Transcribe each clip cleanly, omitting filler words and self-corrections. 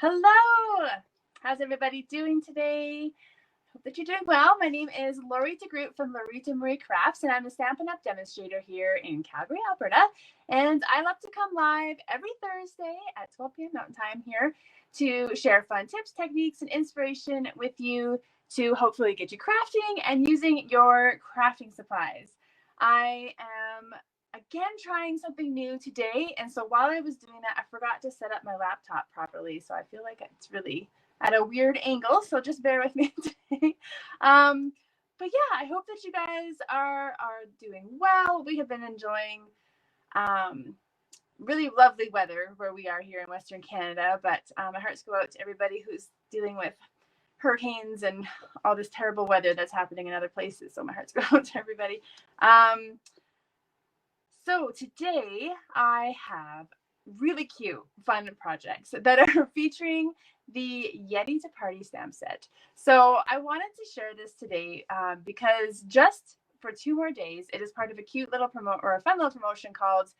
Hello! How's everybody doing today? Hope that you're doing well. My name is Lori DeGroot from Lorita Marie Crafts, and I'm a Stampin' Up demonstrator here in Calgary, Alberta. And I love to come live every Thursday at 12 p.m. Mountain Time here to share fun tips, techniques, and inspiration with you to hopefully get you crafting and using your crafting supplies. I am again trying something new today, and so while I was doing that, I forgot to set up my laptop properly, so I feel like it's really at a weird angle, so just bear with me today. But yeah, I hope that you guys are doing well. We have been enjoying really lovely weather where we are here in Western Canada, but my hearts go out to everybody who's dealing with hurricanes and all this terrible weather that's happening in other places, so my hearts go out to everybody. So today I have really cute, fun projects that are featuring the Yeti to Party stamp set. So I wanted to share this today because just for 2 more days, it is part of a cute little a fun little promotion called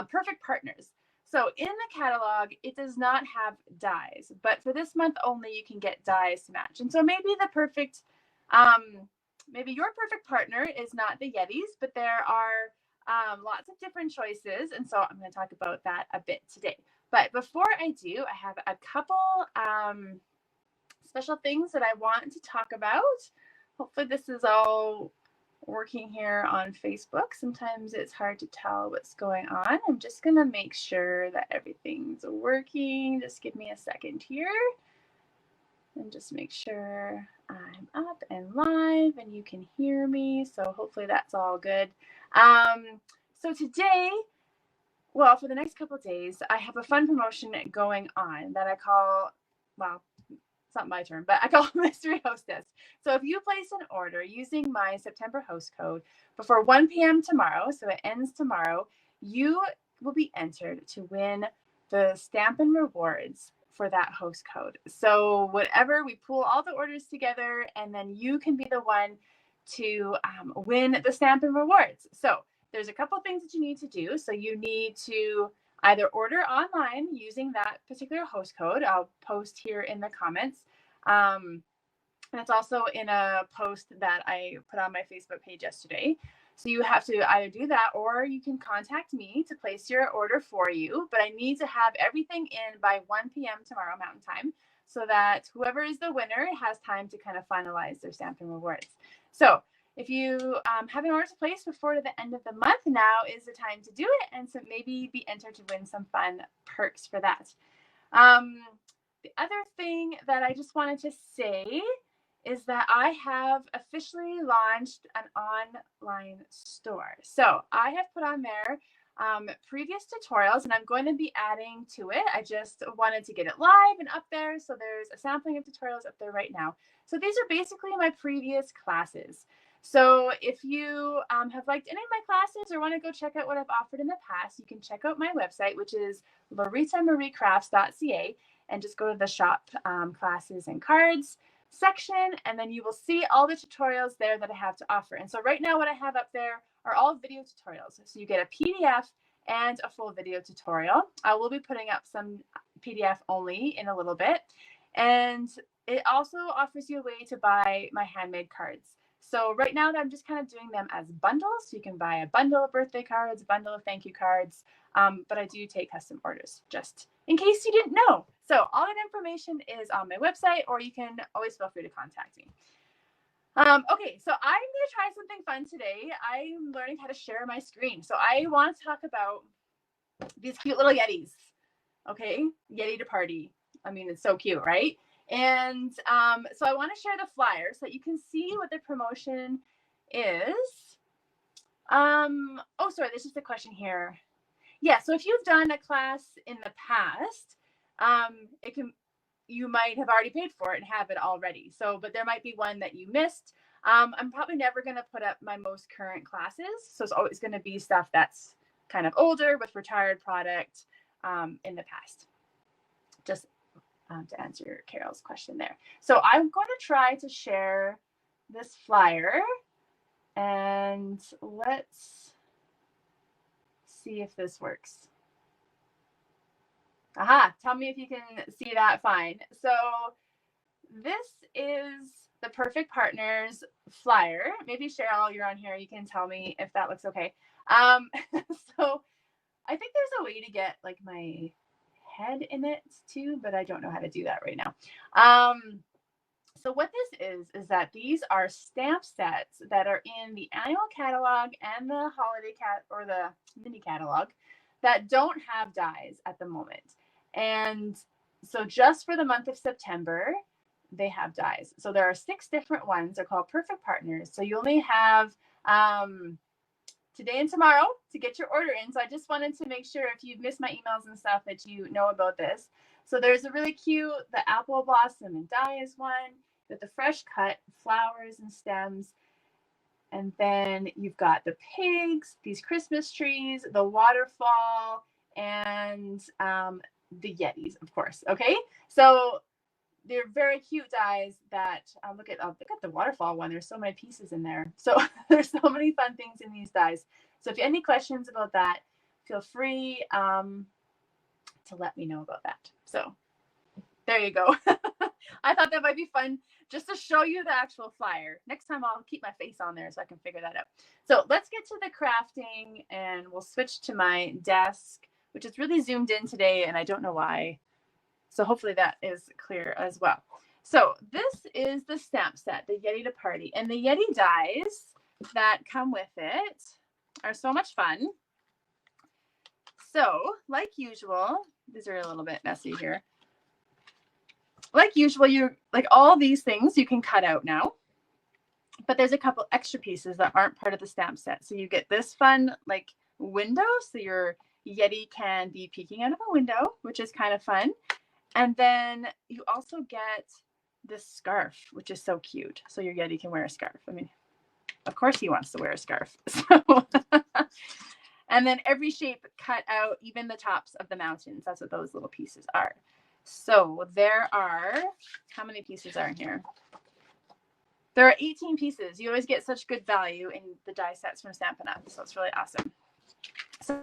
Perfect Partners. So in the catalog, it does not have dies, but for this month only, you can get dies to match. And so maybe maybe your perfect partner is not the Yetis, but there are lots of different choices, and so I'm going to talk about that a bit today. But before I do, I have a couple special things that I want to talk about. Hopefully this is all working here on Facebook. Sometimes it's hard to tell what's going on. I'm just going to make sure that everything's working. Just give me a second here and just make sure I'm up and live and you can hear me. So hopefully that's all good. So today, well, for the next couple of days, I have a fun promotion going on that I call, well, it's not my term, but I call Mystery Hostess. So if you place an order using my September host code before 1 p.m. tomorrow, so it ends tomorrow, you will be entered to win the Stampin' Rewards for that host code. So whatever, we pool all the orders together, and then you can be the one to win the Stampin' Rewards. So there's a couple things that you need to do. So you need to either order online using that particular host code. I'll post here in the comments. And it's also in a post that I put on my Facebook page yesterday. So you have to either do that, or you can contact me to place your order for you. But I need to have everything in by 1 p.m. tomorrow Mountain Time, so that whoever is the winner has time to kind of finalize their Stampin' Rewards. So if you have an order to place before the end of the month, now is the time to do it, and so maybe be entered to win some fun perks for that. The other thing that I just wanted to say is that I have officially launched an online store. So I have put on there previous tutorials, and I'm going to be adding to it. I just wanted to get it live and up there. So there's a sampling of tutorials up there right now. So these are basically my previous classes. So if you have liked any of my classes or want to go check out what I've offered in the past, you can check out my website, which is loritamariecrafts.ca, and just go to the shop classes and cards section, and then you will see all the tutorials there that I have to offer. And so right now what I have up there are all video tutorials. So you get a PDF and a full video tutorial. I will be putting up some PDF only in a little bit. And it also offers you a way to buy my handmade cards. So right now I'm just kind of doing them as bundles. So you can buy a bundle of birthday cards, a bundle of thank you cards, but I do take custom orders, just in case you didn't know. So all that information is on my website, or you can always feel free to contact me. Okay, so I'm going to try something fun today. I'm learning how to share my screen. So I want to talk about these cute little Yetis. Okay, Yeti to Party. I mean, it's so cute, right? And so I want to share the flyer so that you can see what the promotion is. Oh, sorry, there's just a question here. Yeah, so if you've done a class in the past, you might have already paid for it and have it already. So, but there might be one that you missed. I'm probably never going to put up my most current classes. So it's always going to be stuff that's kind of older with retired product in the past. Just to answer Carol's question there. So I'm going to try to share this flyer, and let's see if this works. Aha, tell me if you can see that fine. So this is the Perfect Partners flyer. Maybe Cheryl, you're on here. You can tell me if that looks okay. Um, so I think there's a way to get like my head in it too, but I don't know how to do that right now. So what this is that these are stamp sets that are in the annual catalog and the holiday cat or the mini catalog that don't have dies at the moment. And so just for the month of September, they have dies. So there are 6 different ones. They're called Perfect Partners. So you only have today and tomorrow to get your order in. So I just wanted to make sure if you've missed my emails and stuff that you know about this. So there's a really cute, the apple blossom and die is one with the fresh cut flowers and stems. And then you've got the pigs, these Christmas trees, the waterfall, and the Yetis, of course. Okay, so they're very cute dies that look at the waterfall one. There's so many pieces in there. So there's so many fun things in these dies. So if you have any questions about that, feel free to let me know about that. So there you go. I thought that might be fun just to show you the actual flyer. Next time I'll keep my face on there so I can figure that out. So let's get to the crafting and we'll switch to my desk, which is really zoomed in today and I don't know why. So hopefully that is clear as well. So this is the stamp set, the Yeti to Party. And the Yeti dies that come with it are so much fun. So like usual, these are a little bit messy here. Like usual, you like all these things you can cut out now. But there's a couple extra pieces that aren't part of the stamp set. So you get this fun like window. So your Yeti can be peeking out of a window, which is kind of fun. And then you also get this scarf, which is so cute. So your Yeti can wear a scarf. I mean, of course he wants to wear a scarf. So and then every shape cut out, even the tops of the mountains. That's what those little pieces are. So there are, how many pieces are in here? There are 18 pieces. You always get such good value in the die sets from Stampin' Up. So it's really awesome. So,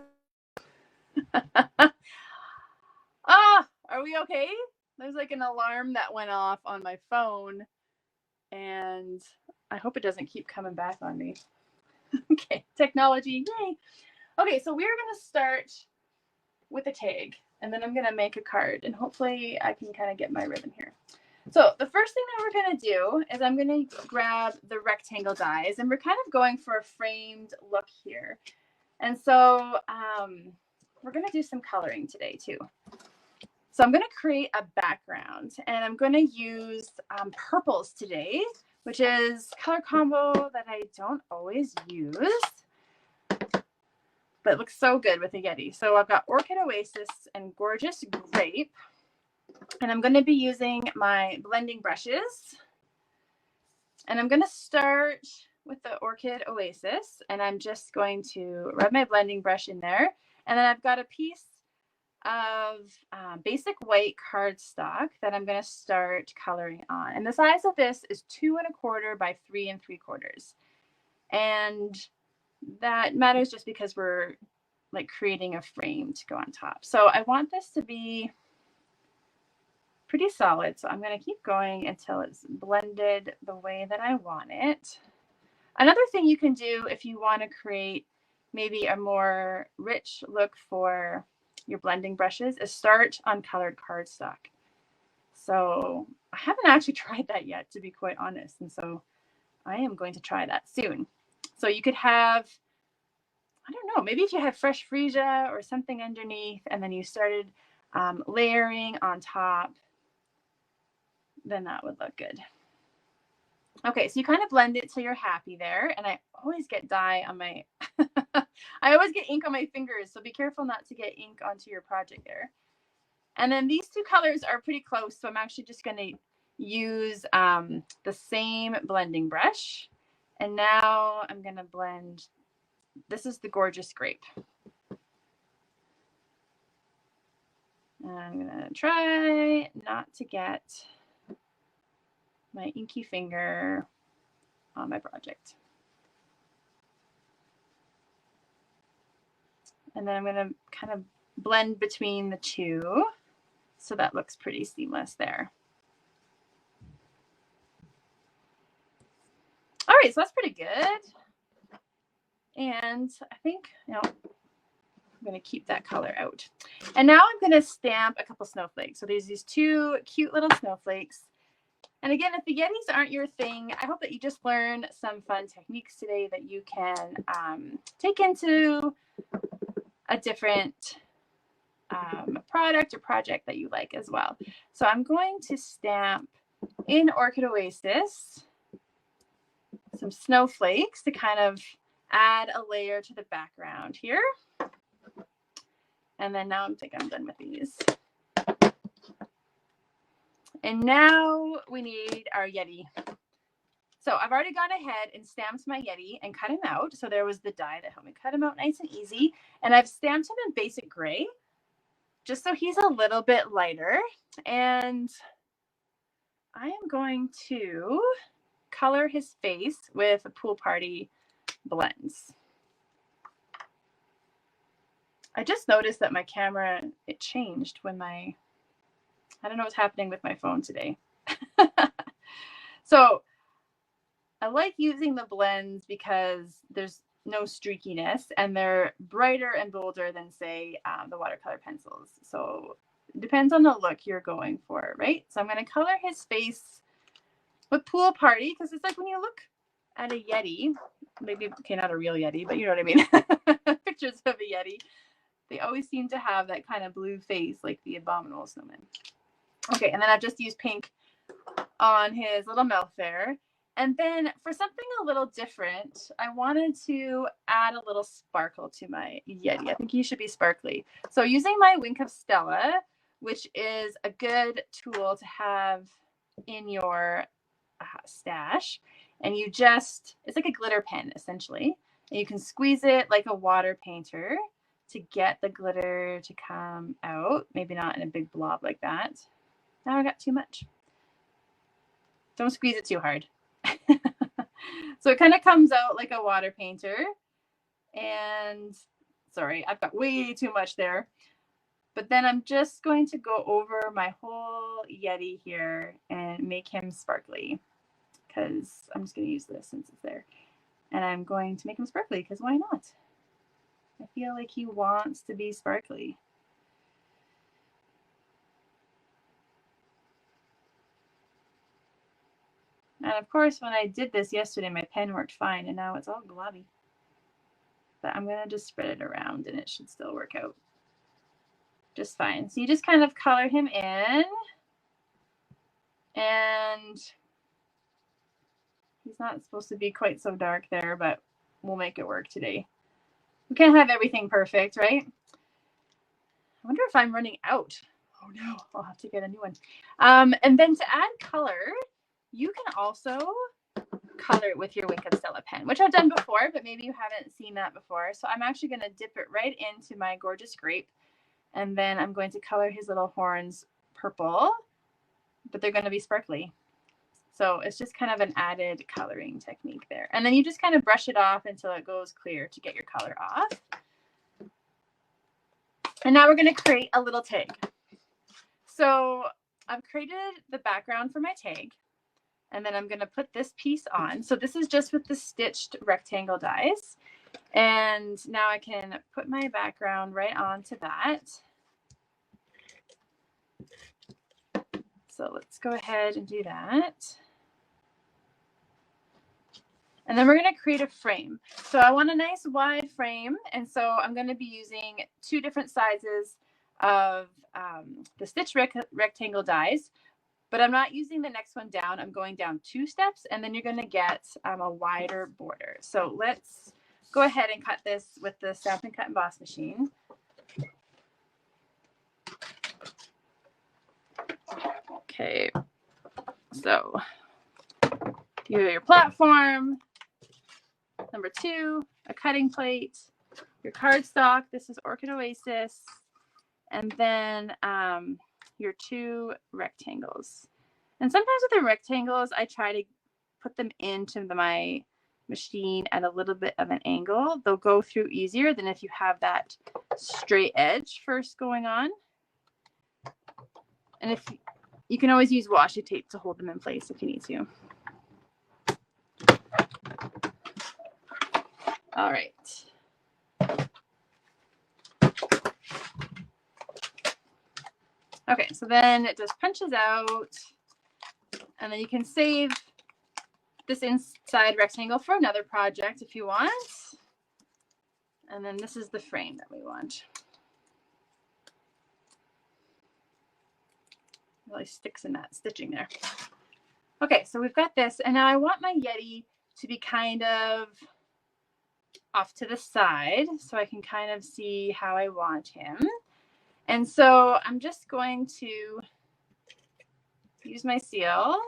are we okay? There's like an alarm that went off on my phone and I hope it doesn't keep coming back on me. Okay, technology, yay. Okay, so we're gonna start with a tag and then I'm gonna make a card and hopefully I can kind of get my rhythm here. So the first thing that we're gonna do is I'm gonna grab the rectangle dies and we're kind of going for a framed look here. And so we're gonna do some coloring today too. So I'm going to create a background and I'm going to use purples today, which is color combo that I don't always use, but it looks so good with the Yeti. So I've got Orchid Oasis and Gorgeous Grape, and I'm going to be using my blending brushes. And I'm going to start with the Orchid Oasis, and I'm just going to rub my blending brush in there. And then I've got a piece of basic white cardstock that I'm going to start coloring on. And the size of this is 2 1/4 by 3 3/4. And that matters just because we're like creating a frame to go on top. So I want this to be pretty solid. So I'm going to keep going until it's blended the way that I want it. Another thing you can do if you want to create maybe a more rich look for your blending brushes is start on colored cardstock. So I haven't actually tried that yet, to be quite honest. And so I am going to try that soon. So you could have, I don't know, maybe if you had fresh freesia or something underneath and then you started layering on top, then that would look good. Okay, so you kind of blend it till you're happy there. And I always get dye on my, I always get ink on my fingers. So be careful not to get ink onto your project there. And then these two colors are pretty close. So I'm actually just going to use the same blending brush. And now I'm going to blend, this is the Gorgeous Grape. And I'm going to try not to get my inky finger on my project. And then I'm going to kind of blend between the two. So that looks pretty seamless there. All right, so that's pretty good. And I think, you know, I'm going to keep that color out. And now I'm going to stamp a couple snowflakes. So there's these two cute little snowflakes. And again, if the Yetis aren't your thing, I hope that you just learn some fun techniques today that you can take into a different product or project that you like as well. So I'm going to stamp in Orchid Oasis some snowflakes to kind of add a layer to the background here. And then now I'm done with these. And now we need our Yeti. So I've already gone ahead and stamped my Yeti and cut him out. So there was the die that helped me cut him out nice and easy. And I've stamped him in basic gray, just so he's a little bit lighter. And I am going to color his face with a Pool Party blends. I just noticed that my camera, it changed when I don't know what's happening with my phone today. So I like using the blends because there's no streakiness and they're brighter and bolder than, say, the watercolor pencils. So it depends on the look you're going for, right? So I'm going to color his face with Pool Party because it's like when you look at a Yeti, maybe, okay, not a real Yeti, but you know what I mean? Pictures of a Yeti. They always seem to have that kind of blue face like the Abominable Snowman. Okay, and then I've just used pink on his little mouth there. And then for something a little different, I wanted to add a little sparkle to my Yeti. I think he should be sparkly. So using my Wink of Stella, which is a good tool to have in your stash, and you just, it's like a glitter pen essentially. And you can squeeze it like a water painter to get the glitter to come out. Maybe not in a big blob like that. Now I got too much. Don't squeeze it too hard. So it kind of comes out like a water painter. And sorry, I've got way too much there. But then I'm just going to go over my whole Yeti here and make him sparkly, because I'm just going to use this since it's there. And I'm going to make him sparkly because why not? I feel like he wants to be sparkly. And of course, when I did this yesterday, my pen worked fine, and now it's all globby. But I'm going to just spread it around, and it should still work out just fine. So you just kind of color him in. And he's not supposed to be quite so dark there, but we'll make it work today. We can't have everything perfect, right? I wonder if I'm running out. Oh, no. I'll have to get a new one. And then to add color, you can also color it with your Wink of Stella pen, which I've done before, but maybe you haven't seen that before. So I'm actually going to dip it right into my Gorgeous Grape, and then I'm going to color his little horns purple, but they're going to be sparkly. So it's just kind of an added coloring technique there. And then you just kind of brush it off until it goes clear to get your color off. And now we're going to create a little tag. So I've created the background for my tag. And then I'm going to put this piece on. So this is just with the stitched rectangle dies. And now I can put my background right onto that. So let's go ahead and do that. And then we're going to create a frame. So I want a nice wide frame. And so I'm going to be using 2 different sizes of the stitched rectangle dies. But I'm not using the next one down. I'm going down 2 steps, and then you're going to get a wider border. So let's go ahead and cut this with the Stampin' Cut and Emboss machine. Okay, so you have your platform. Number 2, a cutting plate, your cardstock. This is Orchid Oasis. And then your 2 rectangles. And sometimes with the rectangles, I try to put them into my machine at a little bit of an angle. They'll go through easier than if you have that straight edge first going on. And if you can always use washi tape to hold them in place if you need to. All right. Okay, so then it just punches out, and then you can save this inside rectangle for another project if you want. And then this is the frame that we want. It really sticks in that stitching there. Okay, so we've got this, and now I want my Yeti to be kind of off to the side so I can kind of see how I want him. And so I'm just going to use my seal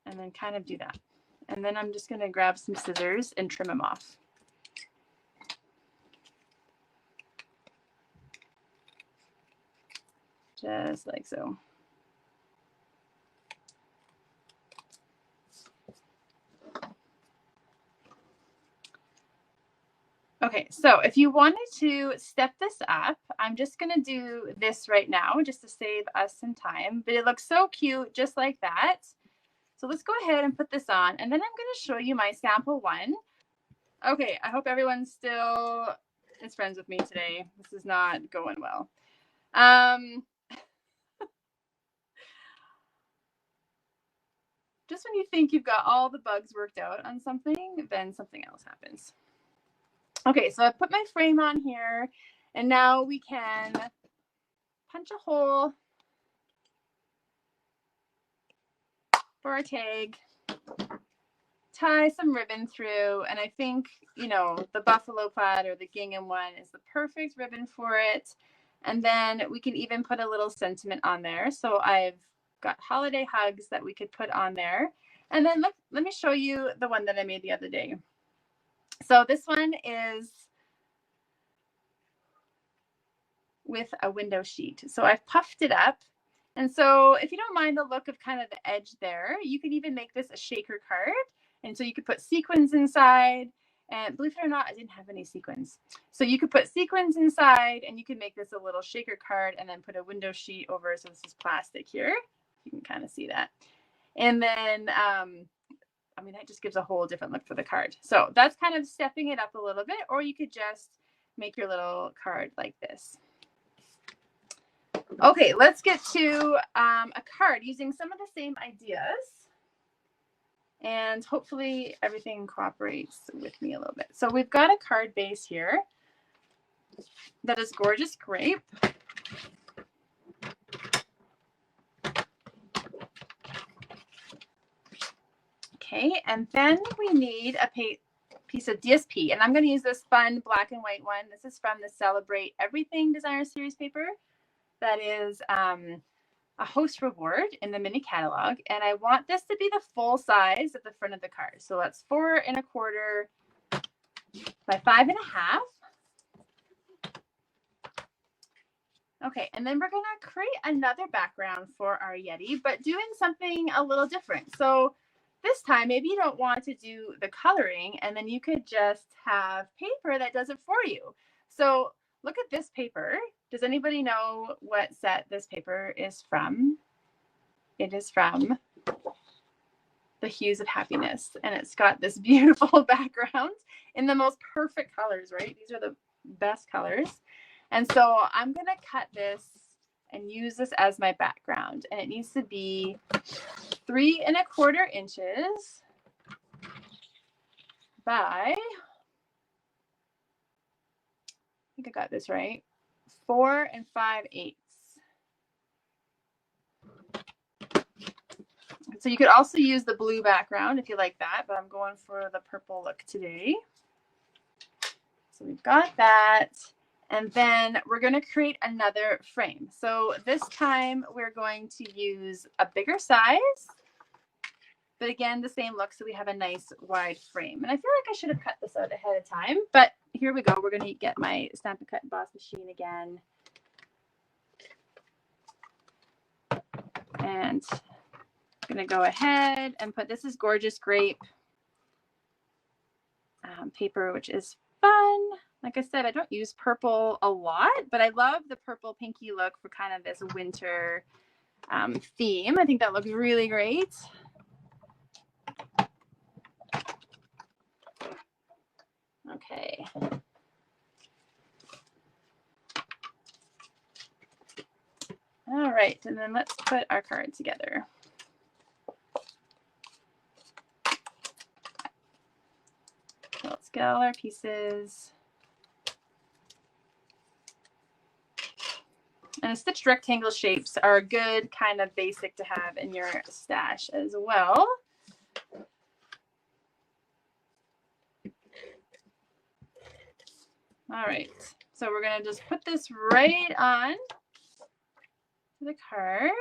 and then kind of do that. And then I'm just going to grab some scissors and trim him off. Just like so. Okay, so if you wanted to step this up, I'm just going to do this right now just to save us some time. But it looks so cute just like that. So let's go ahead and put this on, and then I'm going to show you my sample one. Okay, I hope everyone still is friends with me today. This is not going well. Just when you think you've got all the bugs worked out on something, then something else happens. Okay, so I put my frame on here, and now we can punch a hole for our tag, tie some ribbon through, and I think, you know, the buffalo plaid or the gingham one is the perfect ribbon for it. And then we can even put a little sentiment on there. So I've got holiday hugs that we could put on there. And then let me show you the one that I made the other day. So this one is with a window sheet. So I've puffed it up. And so if you don't mind the look of kind of the edge there, you could even make this a shaker card. And so you could put sequins inside. And believe it or not, I didn't have any sequins. So you could put sequins inside, and you can make this a little shaker card and then put a window sheet over. So this is plastic here. You can kind of see that. And then, I mean, that just gives a whole different look for the card. So that's kind of stepping it up a little bit, or you could just make your little card like this. Okay, let's get to a card using some of the same ideas. And hopefully everything cooperates with me a little bit. So we've got a card base here that is gorgeous grape. Okay, and then we need a piece of DSP. And I'm going to use this fun black and white one. This is from the Celebrate Everything Designer Series paper. That is a host reward in the mini catalog, and I want this to be the full size at the front of the card. So that's 4 1/4 by 5 1/2. Okay, and then we're going to create another background for our Yeti, but doing something a little different. So this time, maybe you don't want to do the coloring, and then you could just have paper that does it for you. So look at this paper. Does anybody know what set this paper is from? It is from The Hues of Happiness, and it's got this beautiful background in the most perfect colors, right? These are the best colors. And so I'm going to cut this and use this as my background, and it needs to be 3 1/4 inches by, I think I got this right, 4 5/8. So you could also use the blue background if you like that, but I'm going for the purple look today. So we've got that. And then we're going to create another frame. So this time we're going to use a bigger size, but again, the same look. So we have a nice wide frame. And I feel like I should have cut this out ahead of time, but here we go. We're going to get my Stampin' Cut Emboss machine again. And I'm going to go ahead and put, this is gorgeous grape paper, which is fun. Like I said, I don't use purple a lot, but I love the purple pinky look for kind of this winter theme. I think that looks really great. Okay. All right, and then let's put our card together. So let's get all our pieces. And stitched rectangle shapes are good, kind of basic to have in your stash as well. All right, so we're gonna just put this right on the card.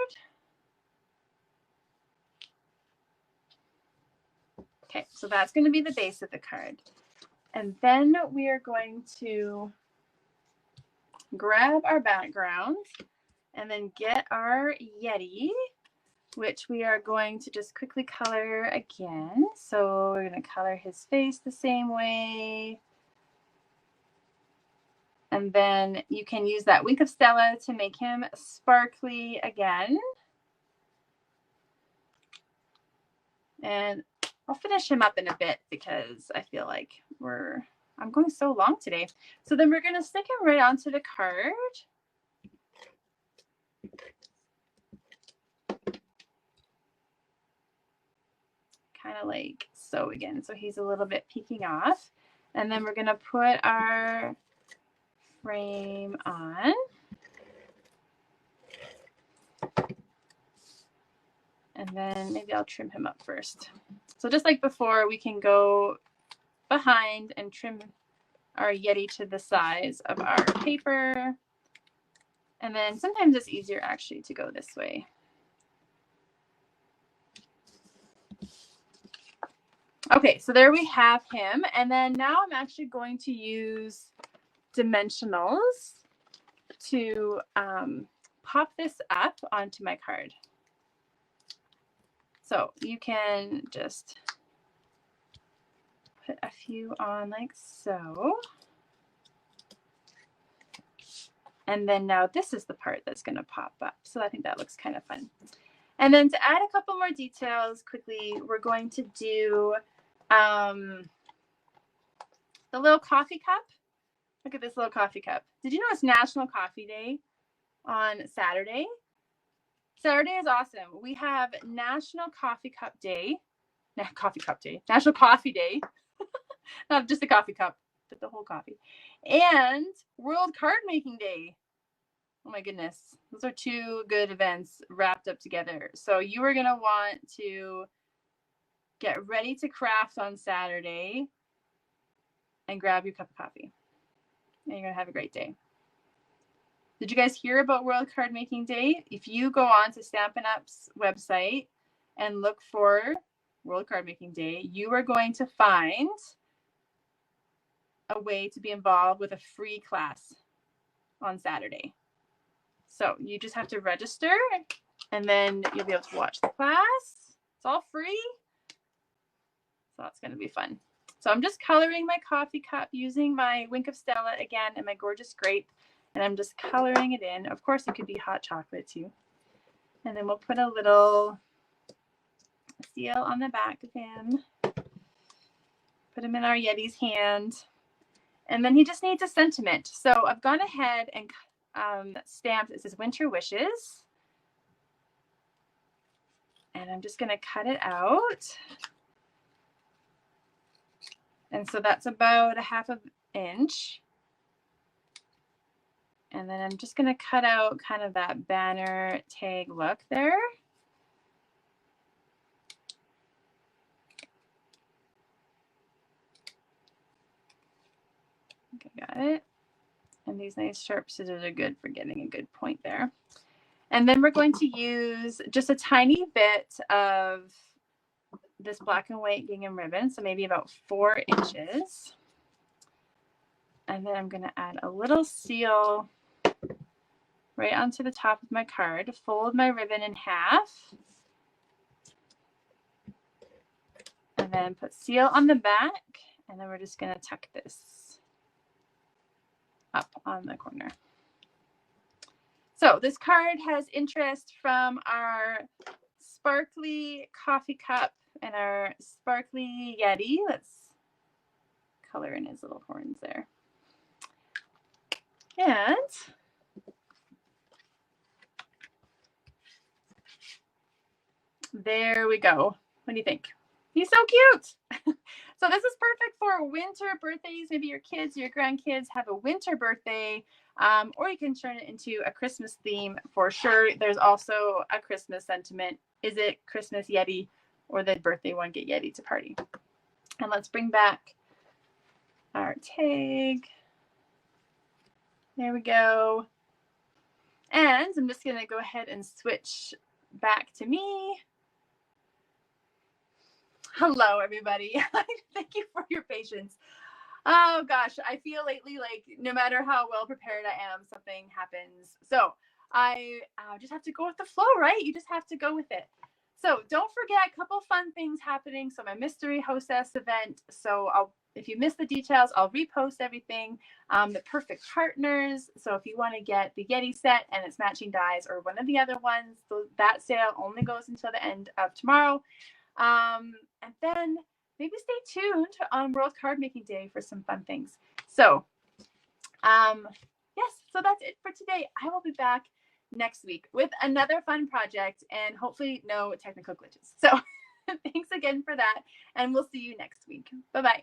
Okay, so that's going to be the base of the card. And then we are going to grab our background and then get our Yeti, which we are going to just quickly color again. So we're going to color his face the same way. And then you can use that Wink of Stella to make him sparkly again. And I'll finish him up in a bit because I feel like I'm going so long today. So then we're going to stick him right onto the card. Kind of like so again. So he's a little bit peeking off. And then we're going to put our frame on. And then maybe I'll trim him up first. So just like before, we can go behind and trim our Yeti to the size of our paper. And then sometimes it's easier actually to go this way. Okay, so there we have him. And then now I'm actually going to use dimensionals to pop this up onto my card. So you can just put a few on like so. And then now this is the part that's going to pop up. So I think that looks kind of fun. And then to add a couple more details quickly, we're going to do the little coffee cup. Look at this little coffee cup. Did you know it's National Coffee Day on Saturday? Saturday is awesome. We have National Coffee Cup Day. National Coffee Day. Not just a coffee cup, but the whole coffee. And World Card Making Day. Oh my goodness. Those are two good events wrapped up together. So you are going to want to get ready to craft on Saturday and grab your cup of coffee. And you're going to have a great day. Did you guys hear about World Card Making Day? If you go on to Stampin' Up's website and look for World Card Making Day, you are going to find a way to be involved with a free class on Saturday. So you just have to register and then you'll be able to watch the class. It's all free. So that's going to be fun. So I'm just coloring my coffee cup using my Wink of Stella again and my gorgeous grape. And I'm just coloring it in. Of course, it could be hot chocolate too. And then we'll put a little seal on the back of him. Put him in our Yeti's hand. And then he just needs a sentiment. So I've gone ahead and stamped, it says Winter Wishes. And I'm just going to cut it out. And so that's about 1/2 inch. And then I'm just going to cut out kind of that banner tag look there. Okay, got it. And these nice sharp scissors are good for getting a good point there. And then we're going to use just a tiny bit of this black and white gingham ribbon, so maybe about 4 inches. And then I'm going to add a little seal right onto the top of my card, fold my ribbon in half, and then put seal on the back, and then we're just going to tuck this up on the corner. So this card has interest from our sparkly coffee cup and our sparkly Yeti. Let's color in his little horns there. And there we go. What do you think? He's so cute. So this is perfect for winter birthdays. Maybe your kids, your grandkids have a winter birthday, or you can turn it into a Christmas theme for sure. There's also a Christmas sentiment. Is it Christmas Yeti or the birthday one get Yeti to party? And let's bring back our tag. There we go. And I'm just going to go ahead and switch back to me. Hello, everybody. Thank you for your patience. Oh, gosh. I feel lately like no matter how well prepared I am, something happens. So I just have to go with the flow, right? You just have to go with it. So don't forget a couple fun things happening. So my mystery hostess event. So if you missed the details, I'll repost everything. The perfect partners. So if you want to get the Yeti set and its matching dies or one of the other ones, that sale only goes until the end of tomorrow. And then maybe stay tuned on World Card Making Day for some fun things. So, yes, so that's it for today. I will be back next week with another fun project and hopefully no technical glitches. So thanks again for that. And we'll see you next week. Bye-bye.